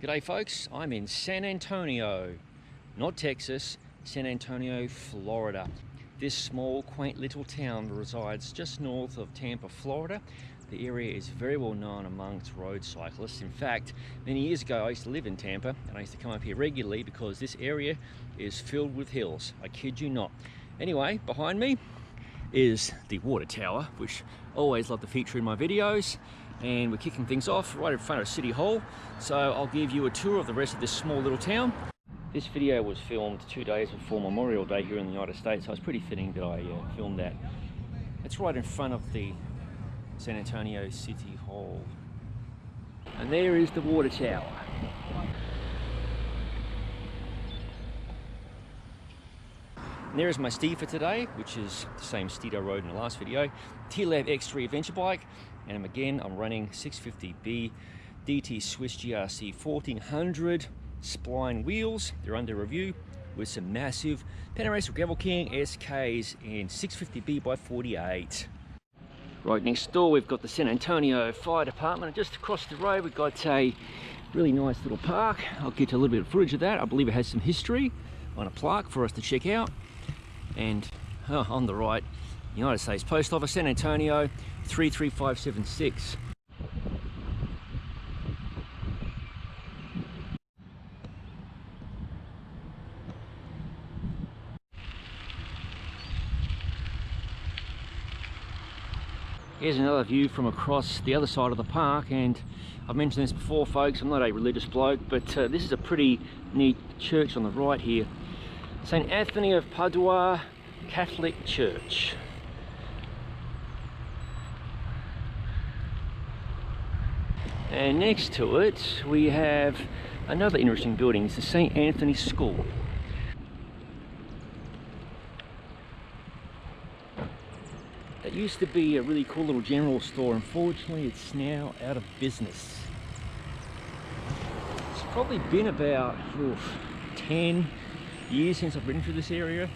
G'day folks, I'm in San Antonio, not Texas, San Antonio, Florida. This small, quaint little town resides just north of Tampa, Florida. The area is very well known amongst road cyclists. In fact, many years ago I used to live in Tampa and I used to come up here regularly because this area is filled with hills. I kid you not. Anyway, behind me is the water tower, which I always love to feature in my videos. And we're kicking things off right in front of City Hall. So I'll give you a tour of the rest of this small little town. This video was filmed 2 days before Memorial Day here in the United States, so it's pretty fitting that I filmed that. It's right in front of the San Antonio City Hall. And there is the water tower. And there is my steed for today, which is the same steed I rode in the last video. T-Lab X3 adventure bike. And I'm running 650B DT Swiss GRC 1400 spline wheels. They're under review with some massive Panamericana Gravel King SKs in 650B by 48. Right next door we've got the San Antonio Fire Department, and just across the road we've got a really nice little park. I'll get to a little bit of footage of that. I believe it has some history on a plaque for us to check out. And on the right, United States Post Office, San Antonio 33576. Here's another view from across the other side of the park, and I've mentioned this before folks, I'm not a religious bloke, but this is a pretty neat church on the right here. St. Anthony of Padua Catholic Church. And next to it we have another interesting building. It's the St. Anthony School. That used to be a really cool little general store. Unfortunately it's now out of business. It's probably been about 10 years since I've ridden through this area.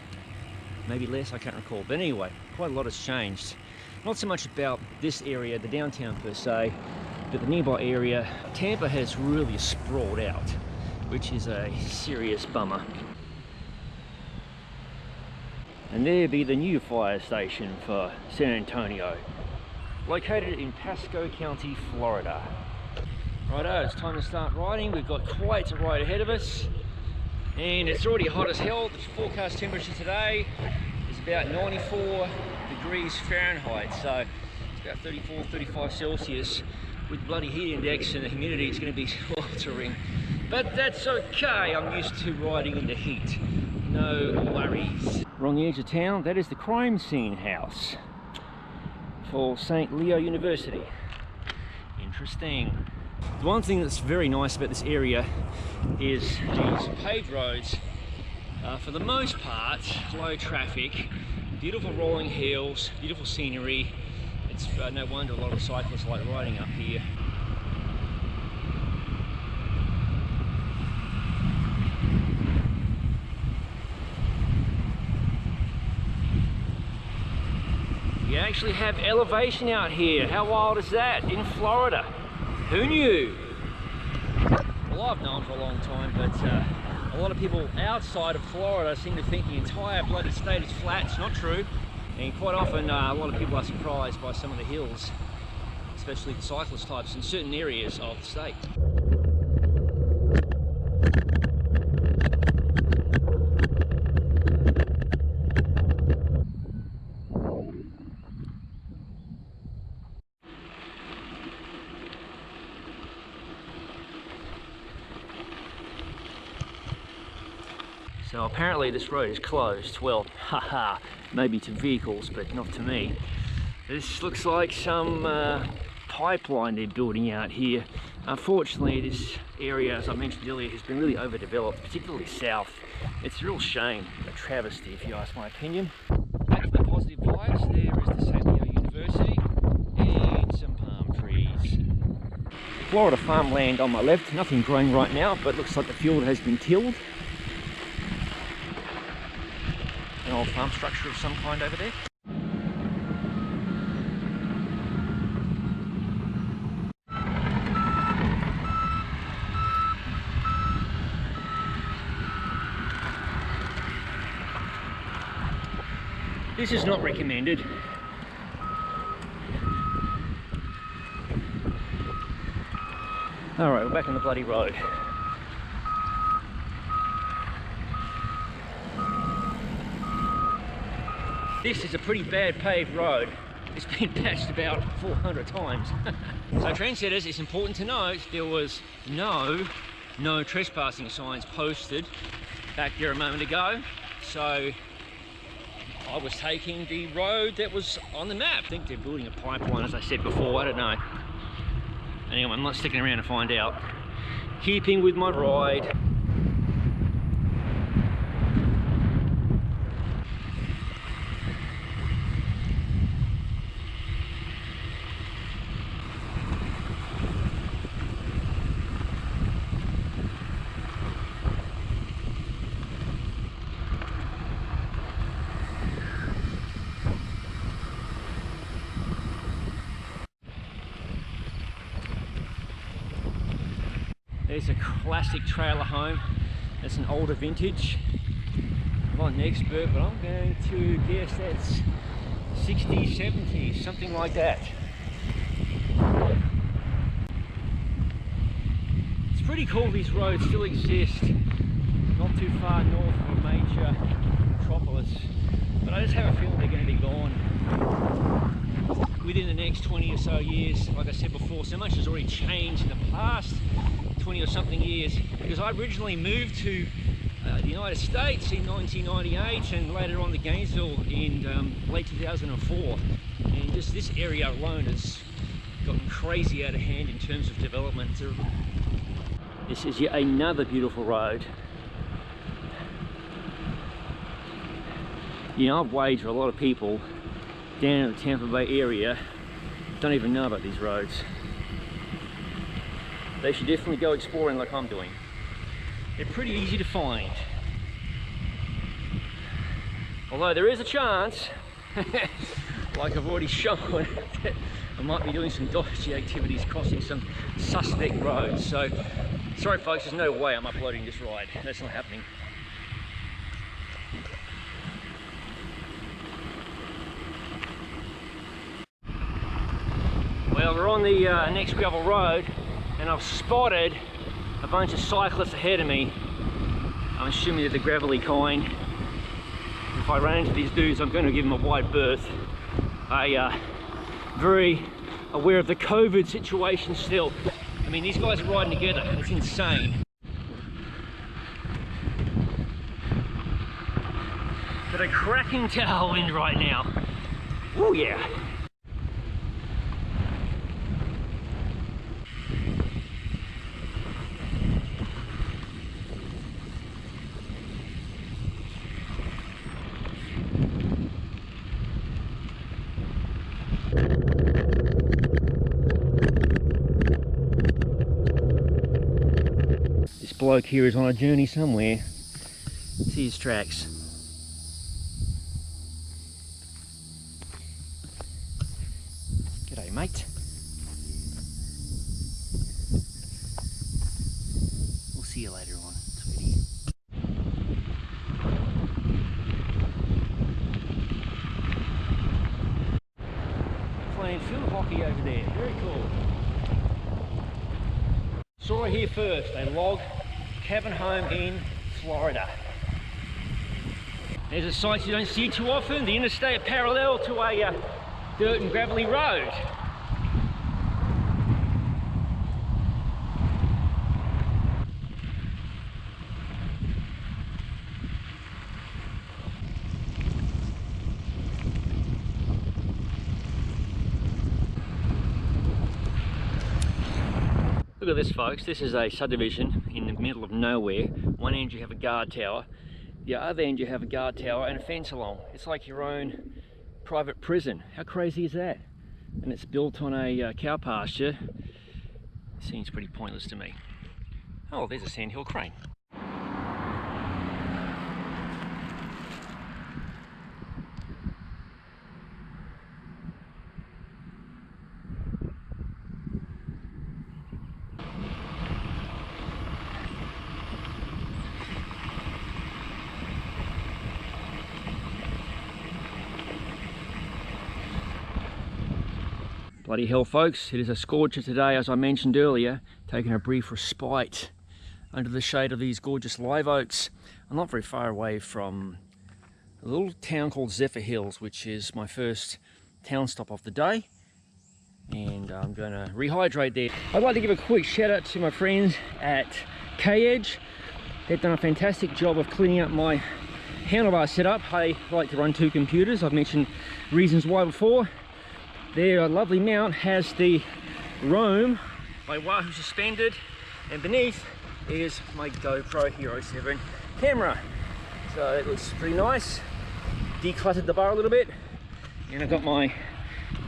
Maybe less, I can't recall. But anyway, quite a lot has changed. Not so much about this area, the downtown per se, but the nearby area. Tampa has really sprawled out, which is a serious bummer. And there be the new fire station for San Antonio, located in Pasco County, Florida. Righto, it's time to start riding. We've got quite a ride ahead of us, and it's already hot as hell. The forecast temperature today is about 94 degrees Fahrenheit, so it's about 34, 35 Celsius. With bloody heat index and the humidity, it's going to be sweltering. But that's okay, I'm used to riding in the heat. No worries. We're on the edge of town. That is the crime scene house for St. Leo University. Interesting. The one thing that's very nice about this area is these paved roads. For the most part, low traffic, beautiful rolling hills, beautiful scenery. It's no wonder a lot of cyclists like riding up here. You actually have elevation out here. How wild is that? In Florida. Who knew? Well, I've known for a long time, but a lot of people outside of Florida seem to think the entire bloody state is flat. It's not true. And quite often a lot of people are surprised by some of the hills, especially the cyclist types in certain areas of the state. So apparently this road is closed. Well, haha, maybe to vehicles, but not to me. This looks like some pipeline they're building out here. Unfortunately, this area, as I mentioned earlier, has been really overdeveloped, particularly south. It's a real shame, a travesty if you ask my opinion. Back to the positive vibes, there is the St. Leo University and some palm trees. Florida farmland on my left, nothing growing right now, but looks like the field has been tilled. An old farm structure of some kind over there. This is not recommended. Alright, we're back on the bloody road. This is a pretty bad paved road. It's been patched about 400 times. So trendsetters, it's important to note there was no trespassing signs posted back there a moment ago. So I was taking the road that was on the map. I think they're building a pipeline, as I said before, I don't know. Anyway, I'm not sticking around to find out. Keeping with my ride. There's a classic trailer home. It's an older vintage. I'm not an expert, but I'm going to guess that's 60s, 70s, something like that. It's pretty cool these roads still exist, not too far north of a major metropolis, but I just have a feeling they're going to be gone within the next 20 or so years. Like I said before, so much has already changed in the past 20 or something years, because I originally moved to the United States in 1998 and later on to Gainesville in late 2004, and just this area alone has gotten crazy out of hand in terms of development. This is yet another beautiful road. You know, I've wagered a lot of people down in the Tampa Bay area don't even know about these roads. They should definitely go exploring like I'm doing. They're pretty easy to find. Although there is a chance, like I've already shown, that I might be doing some dodgy activities crossing some suspect roads. So, sorry folks, there's no way I'm uploading this ride. That's not happening. Well, we're on the next gravel road, and I've spotted a bunch of cyclists ahead of me. I'm assuming they're the gravelly kind. If I run into these dudes, I'm going to give them a wide berth. Very aware of the COVID situation still. I mean, these guys are riding together. It's insane. Got a cracking tailwind right now. Oh yeah. This bloke here is on a journey somewhere. See his tracks. G'day, mate. We'll see you later on, sweetie. Playing field hockey over there. Very cool. Saw it here first, a log cabin home in Florida. There's a sight you don't see too often, the interstate parallel to a dirt and gravelly road. Look at this, folks. This is a subdivision in the middle of nowhere. One end you have a guard tower, the other end you have a guard tower and a fence along. It's like your own private prison. How crazy is that? And it's built on a cow pasture. Seems pretty pointless to me. Oh, there's a sandhill crane. Bloody hell, folks, it is a scorcher today, as I mentioned earlier, taking a brief respite under the shade of these gorgeous live oaks. I'm not very far away from a little town called Zephyr Hills, which is my first town stop of the day, and I'm going to rehydrate there. I'd like to give a quick shout out to my friends at K-Edge. They've done a fantastic job of cleaning up my handlebar setup. I like to run 2 computers. I've mentioned reasons why before. Their lovely mount has the Roam by Wahoo suspended, and beneath is my GoPro Hero 7 camera. So it looks pretty nice. Decluttered the bar a little bit, and I've got my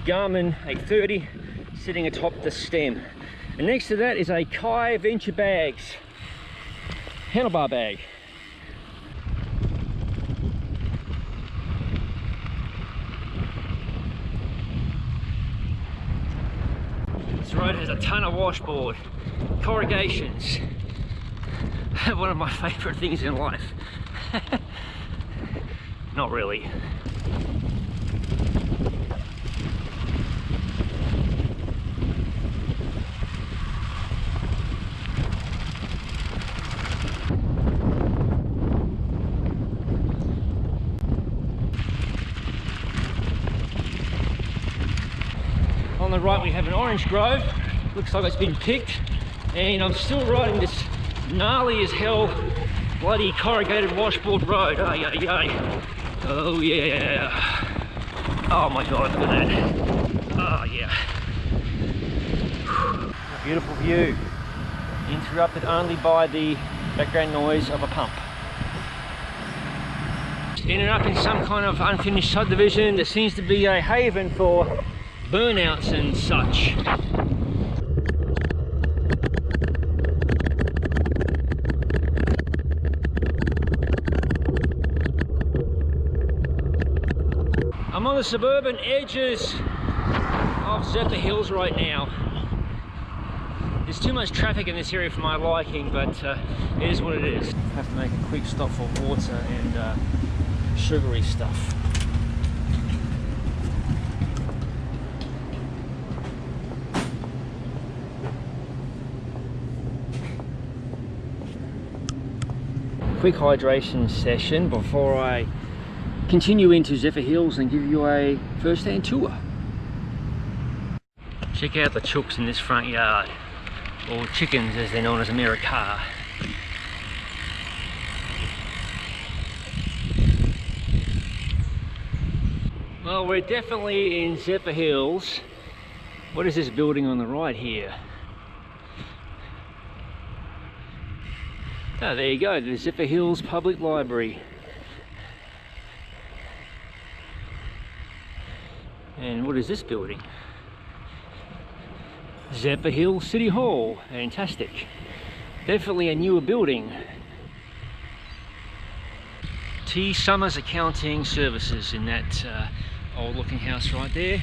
Garmin 830 sitting atop the stem. And next to that is a Kai Venture Bags handlebar bag. This road has a ton of washboard, corrugations. One of my favourite things in life. Not really. On the right we have an orange grove. Looks like it's been picked, and I'm still riding this gnarly as hell bloody corrugated washboard road. Oh yeah, yeah. Oh yeah. Oh my god, look at that. Oh yeah. A beautiful view, interrupted only by the background noise of a pump. Ended up in some kind of unfinished subdivision that seems to be a haven for burnouts and such. I'm on the suburban edges of Zephyr Hills right now. There's too much traffic in this area for my liking, but it is what it is. I have to make a quick stop for water and sugary stuff. Quick hydration session before I continue into Zephyr Hills and give you a first-hand tour. Check out the chooks in this front yard, or chickens as they're known as America. Well, we're definitely in Zephyr Hills. What is this building on the right here? Oh, there you go, the Zephyr Hills Public Library. And what is this building? Zephyr Hills City Hall. Fantastic. Definitely a newer building. T. Summers Accounting Services in that old looking house right there.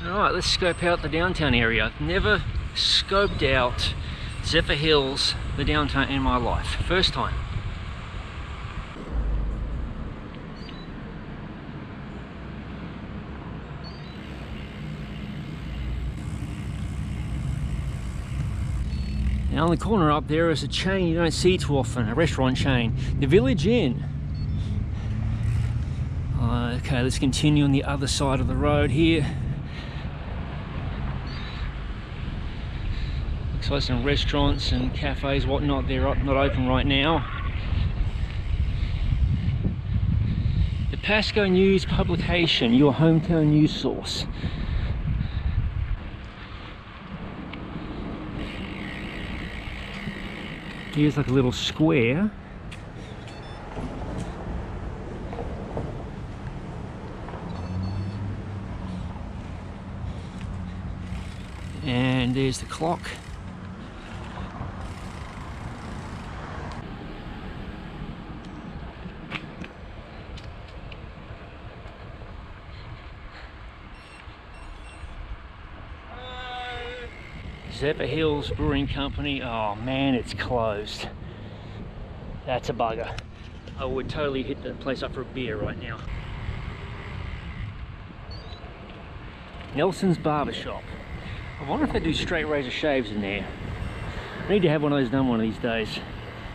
Alright, let's scope out the downtown area. I've never scoped out Zephyr Hills, the downtown, in my life. First time. Now on the corner up there is a chain you don't see too often, a restaurant chain, the Village Inn. Okay, let's continue on the other side of the road here. Looks like some restaurants and cafes, whatnot, they're not open right now. The Pasco News publication, your hometown news source. Here's like a little square. And there's the clock. Zephyr Hills Brewing Company. Oh man, it's closed. That's a bugger. I would totally hit that place up for a beer right now. Nelson's Barbershop. I wonder if they do straight razor shaves in there. I need to have one of those done one of these days.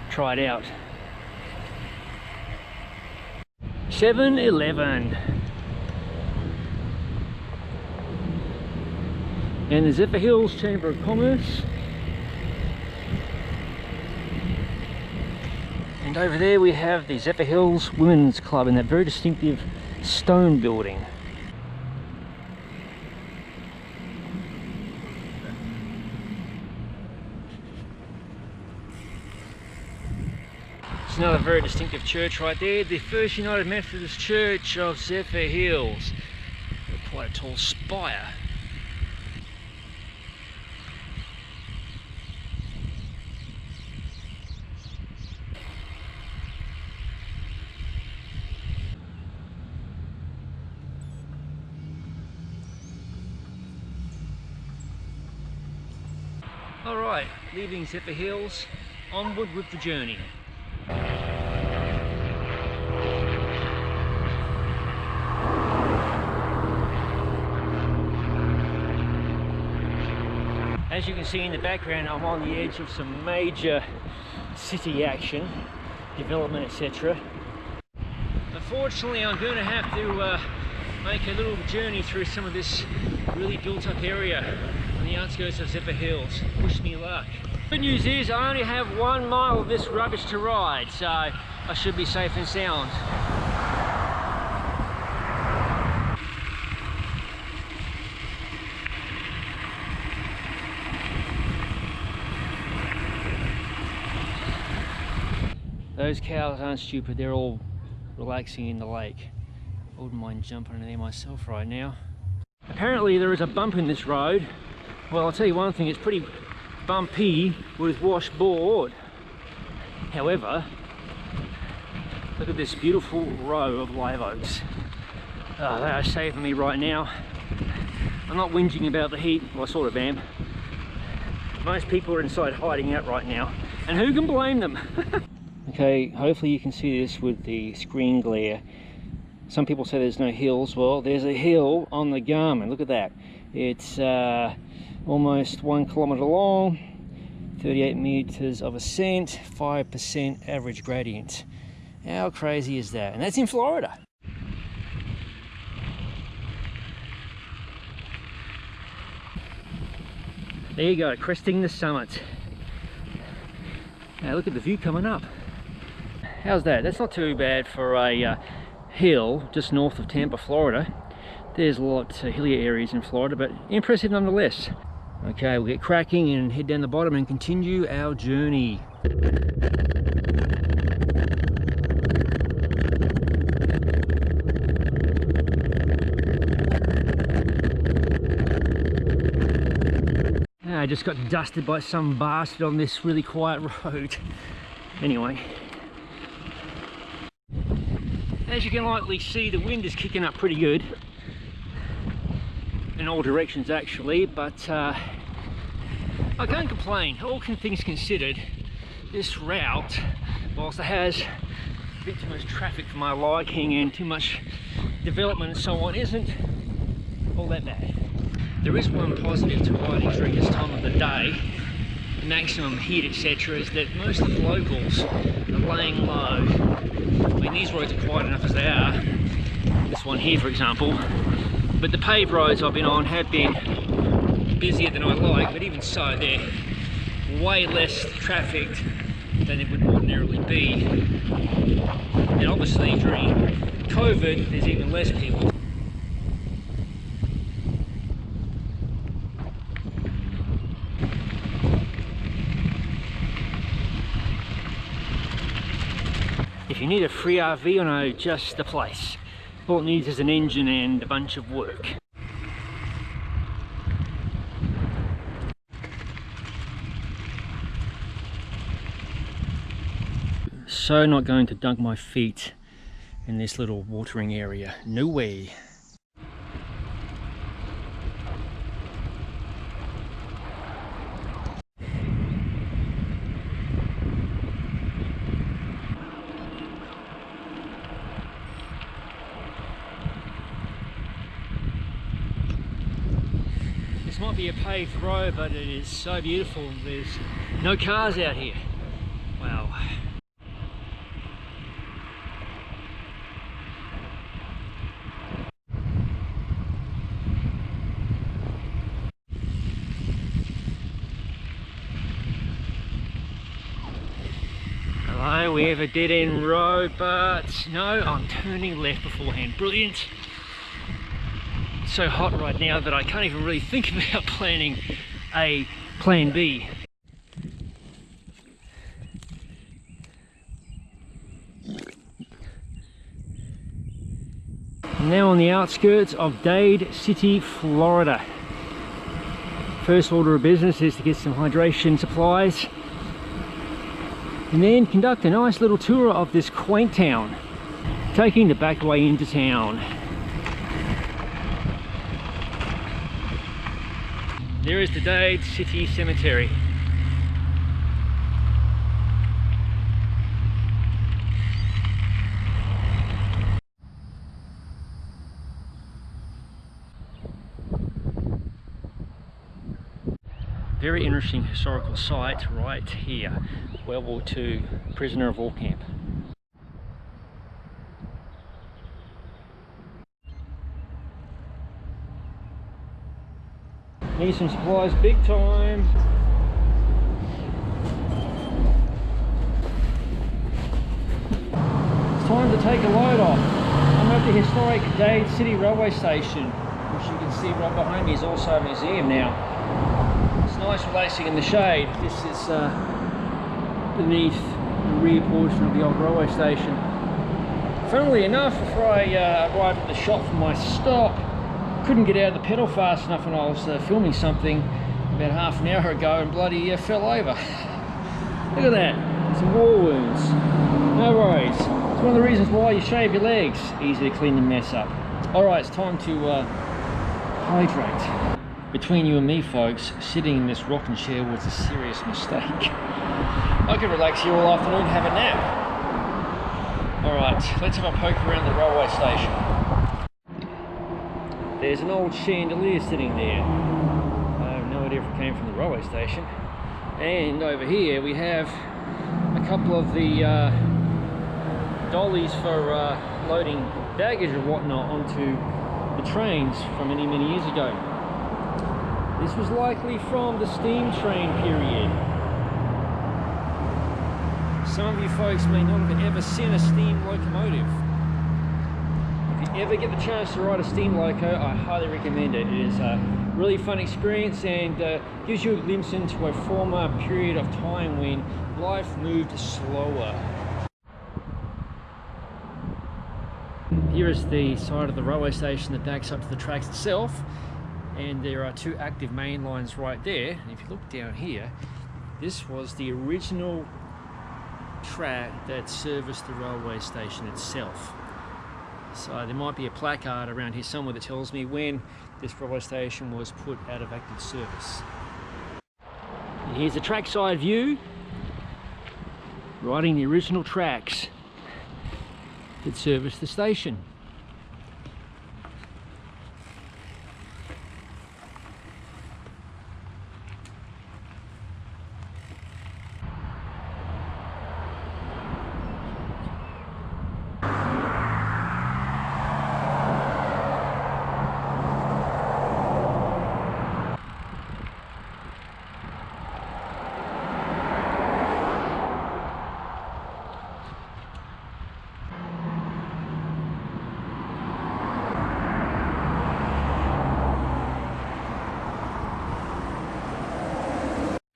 Try it out. 7-Eleven. And the Zephyr Hills Chamber of Commerce. And over there we have the Zephyr Hills Women's Club in that very distinctive stone building. It's another very distinctive church right there, the First United Methodist Church of Zephyr Hills. Quite a tall spire. Alright, leaving Zephyr Hills, onward with the journey. As you can see in the background, I'm on the edge of some major city action, development, etc. Unfortunately, I'm going to have to make a little journey through some of this really built up area on the outskirts of Zephyr Hills. Wish me luck. Good news is I only have 1 mile of this rubbish to ride, so I should be safe and sound. Those cows aren't stupid, they're all relaxing in the lake. I wouldn't mind jumping in there myself right now. Apparently there is a bump in this road. Well, I'll tell you one thing, it's pretty bumpy with washboard. However, look at this beautiful row of live oaks. Oh, they are saving me right now. I'm not whinging about the heat, well I sort of am. Most people are inside hiding out right now, and who can blame them? Okay, hopefully you can see this with the screen glare. Some people say there's no hills. Well, there's a hill on the Garmin. Look at that. It's almost 1 kilometer long, 38 meters of ascent, 5% average gradient. How crazy is that? And that's in Florida. There you go, cresting the summit. Now look at the view coming up. How's that? That's not too bad for a hill just north of Tampa, Florida. There's a lot hillier areas in Florida, but impressive nonetheless. Okay, we'll get cracking and head down the bottom and continue our journey. I just got dusted by some bastard on this really quiet road. Anyway, as you can likely see, the wind is kicking up pretty good in all directions actually, but I can't complain. All things considered, this route, whilst it has a bit too much traffic for my liking and too much development and so on, isn't all that bad. There is one positive to riding during this time of the day, maximum heat etc, is that most of the locals are laying low. I mean, these roads are quiet enough as they are, this one here for example, but the paved roads I've been on have been busier than I like, but even so they're way less trafficked than it would ordinarily be. And obviously during COVID there's even less people. If you need a free RV, I know just the place. All it needs is an engine and a bunch of work. So not going to dunk my feet in this little watering area. No way. not be a paved road, but it is so beautiful. There's no cars out here. Wow. Hello, we have a dead-end road, but no, I'm turning left beforehand. Brilliant. It's so hot right now that I can't even really think about planning a plan B. Now on the outskirts of Dade City, Florida. First order of business is to get some hydration supplies and then conduct a nice little tour of this quaint town, taking the back way into town. There is the Dade City Cemetery. Very interesting historical site right here, World War II prisoner of war camp. Need some supplies big time. It's time to take a load off. I'm at the historic Dade City Railway Station, which you can see right behind me is also a museum now. It's nice relaxing in the shade. This is beneath the rear portion of the old railway station. Funnily enough, before I arrived at the shop for my stop, couldn't get out of the pedal fast enough when I was filming something about half an hour ago and bloody fell over. Look at that, some war wounds. No worries. It's one of the reasons why you shave your legs. Easy to clean the mess up. Alright, it's time to hydrate. Between you and me, folks, sitting in this rocking chair was a serious mistake. I could relax here all afternoon and have a nap. Alright, let's have a poke around the railway station. There's an old chandelier sitting there. I have no idea if it came from the railway station. And over here we have a couple of the dollies for loading baggage and whatnot onto the trains from many, many years ago. This was likely from the steam train period. Some of you folks may not have ever seen a steam locomotive. If you ever get the chance to ride a steam loco, I highly recommend it. It is a really fun experience and gives you a glimpse into a former period of time when life moved slower. Here is the side of the railway station that backs up to the tracks itself. And there are two active main lines right there. And if you look down here, this was the original track that serviced the railway station itself. So there might be a placard around here somewhere that tells me when this railway station was put out of active service. And here's a trackside view, riding the original tracks that serviced the station.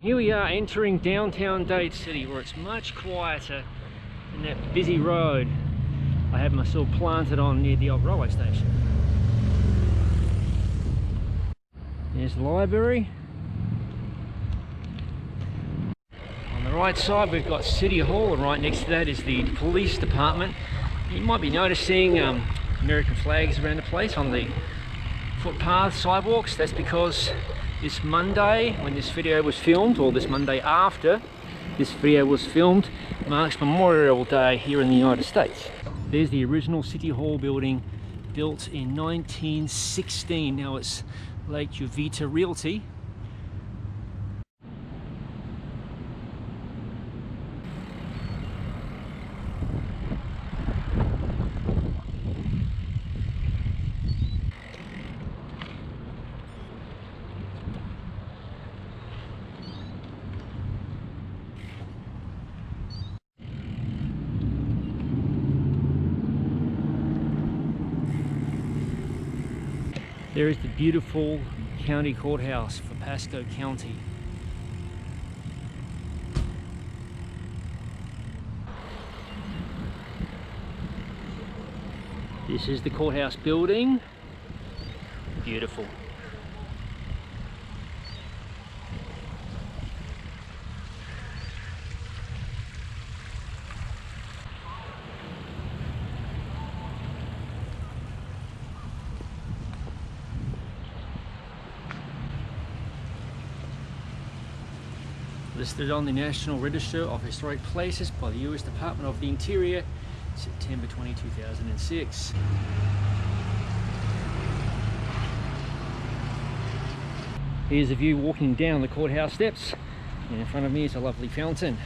Here we are entering downtown Dade City, where it's much quieter than that busy road I have myself planted on near the old railway station. There's the library. On the right side we've got City Hall, and right next to that is the police department. You might be noticing American flags around the place on the footpaths, sidewalks. That's because this Monday, when this video was filmed, or this Monday after this video was filmed, marks Memorial Day here in the United States. There's the original City Hall building, built in 1916. Now it's Lake Juvita Realty. There is the beautiful county courthouse for Pasco County. This is the courthouse building. Beautiful. Listed on the National Register of Historic Places by the US Department of the Interior, September 20, 2006. Here's a view walking down the courthouse steps, and in front of me is a lovely fountain.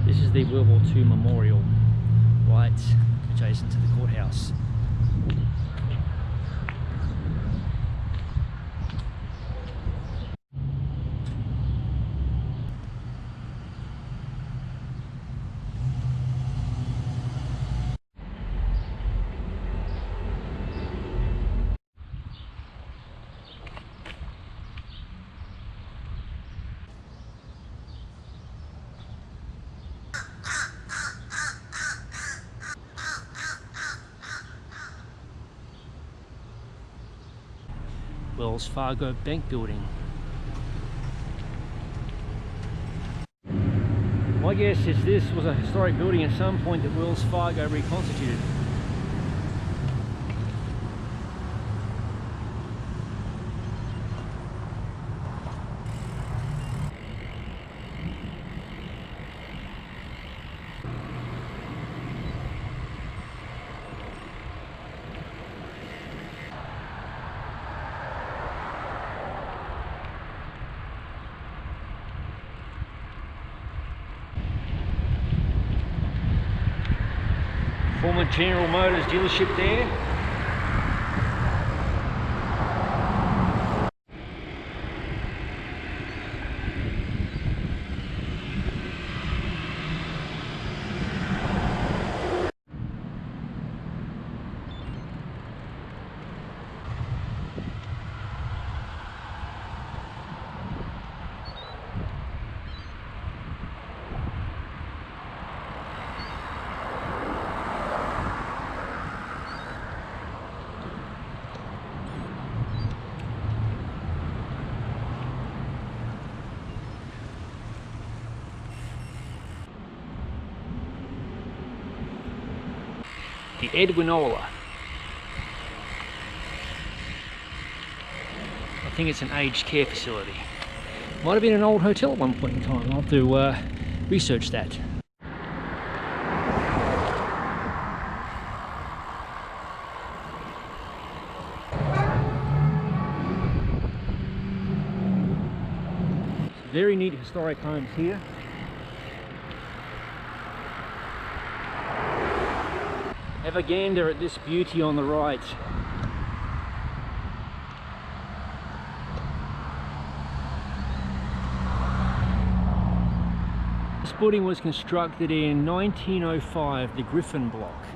This is the World War II memorial, right adjacent to the courthouse. Wells Fargo Bank Building. My guess is this was a historic building at some point that Wells Fargo reconstituted. Former General Motors dealership there. The Edwinola. I think it's an aged care facility. Might have been an old hotel at one point in time. I'll have to research that. Very neat historic homes here. Have a gander at this beauty on the right. This building was constructed in 1905, the Griffin Block.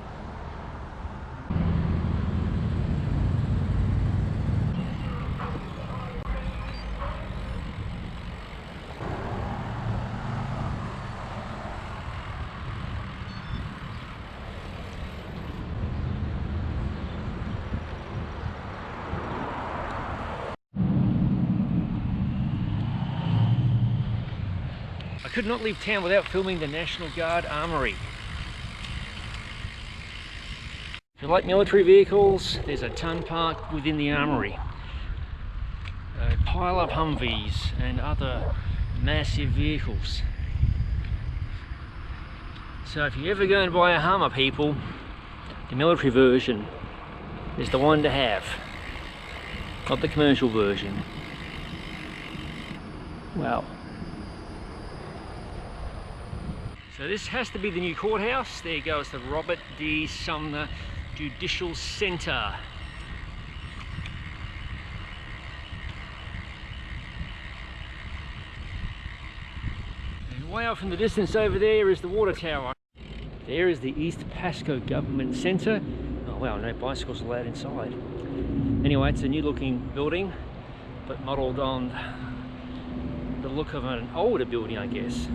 I could not leave town without filming the National Guard Armory. If you like military vehicles, there's a ton parked within the Armory. A pile of Humvees and other massive vehicles. So if you're ever going to buy a Hummer, people, the military version is the one to have, not the commercial version. Wow. So this has to be the new courthouse. There goes the Robert D. Sumner Judicial Center. And way off in the distance over there is the water tower. There is the East Pasco Government Center. Oh wow, no bicycles allowed inside. Anyway, it's a new looking building, but modelled on the look of an older building, I guess.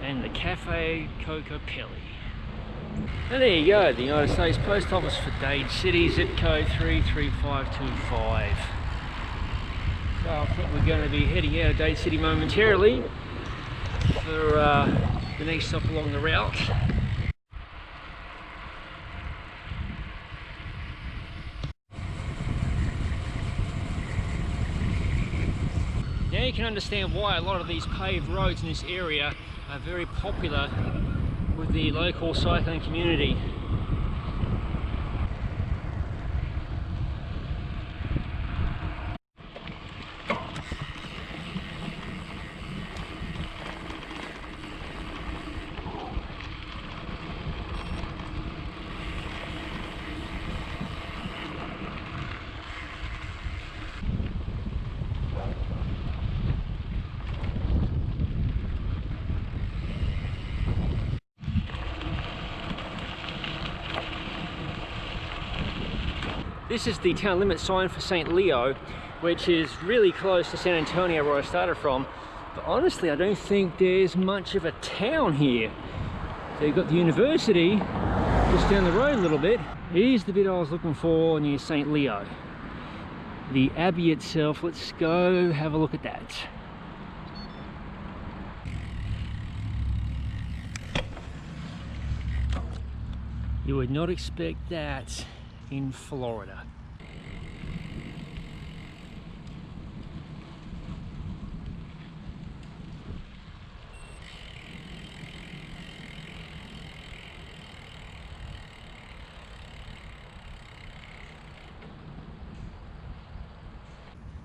And the Cafe Cocopelli. And there you go, the United States Post Office for Dade City, zip code 33525. So I think we're going to be heading out of Dade City momentarily for the next stop along the route. Now you can understand why a lot of these paved roads in this area are very popular with the local cycling community. This is the town limit sign for St. Leo, which is really close to San Antonio, where I started from. But honestly, I don't think there's much of a town here. So you've got the university just down the road a little bit. Here's the bit I was looking for near St. Leo. The abbey itself, let's go have a look at that. You would not expect that in Florida.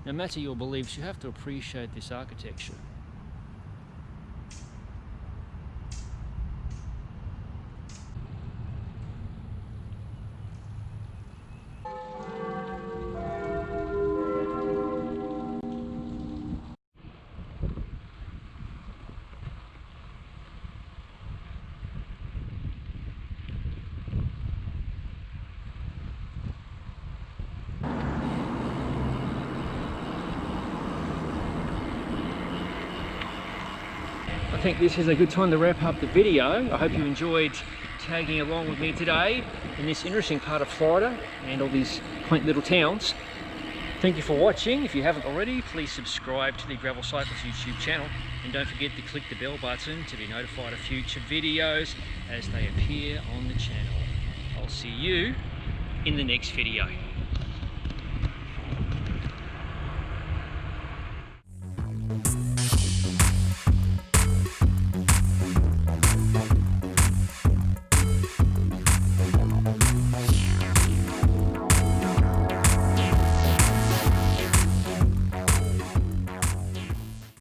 No matter your beliefs, you have to appreciate this architecture. I think this is a good time to wrap up the video. I hope you enjoyed tagging along with me today in this interesting part of Florida and all these quaint little towns. Thank you for watching. If you haven't already, please subscribe to the Gravel Cyclist YouTube channel, and don't forget to click the bell button to be notified of future videos as they appear on the channel. I'll see you in the next video.